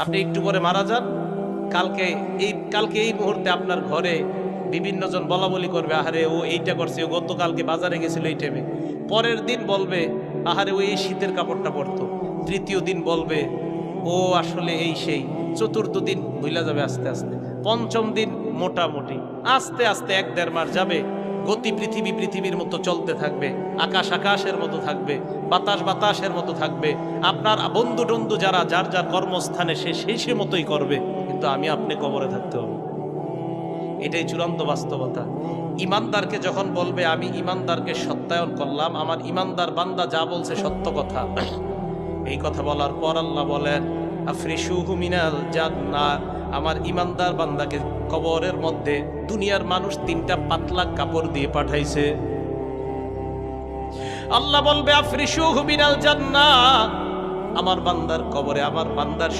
আপনি একটু পরে মারা যান, কালকে এই মুহূর্তে আপনার ঘরে বিভিন্ন জন বলা বলি করবে, আহারে ও এইটা করছে, ও গতকালকে বাজারে গেছিল এই টাইমে। পরের দিন বলবে, আহারে ও এই শীতের কাপড়টা পরতো। তৃতীয় দিন বলবে, ও আসলে এই সেই। চতুর্থ দিন ভুলা যাবে আস্তে আস্তে। পঞ্চম দিন মোটামুটি আস্তে আস্তে 1-1.5 মাস যাবে। গতি পৃথিবীর মতো চলতে থাকবে, আকাশ আকাশের মতো থাকবে, বাতাস বাতাসের মতো থাকবে। আপনার বন্ধু টন্ধু যারা যার যার কর্মস্থানে সে মতোই করবে, কিন্তু আমি আপনি কবরে থাকতে হবে। এটাই চূড়ান্ত বাস্তবতা। ইমানদারকে যখন বলবে আমি ইমানদারকে সত্যায়ন করলাম, আমার ইমানদার বান্দা যা বলছে সত্য কথা, এই কথা বলার পর আল্লাহ বলেন আফরিশুহু মিনাল জান্নাহ, আমার ইমানদার বান্দাকে কবরের মধ্যে দুনিয়ার মানুষ 3টা পাতলা কাপড় দিয়ে পাঠাইছে। আল্লাহ বলবে আফরিশুহু মিনাল জান্নাহ, আমার বান্দার কবরে আমার বান্দার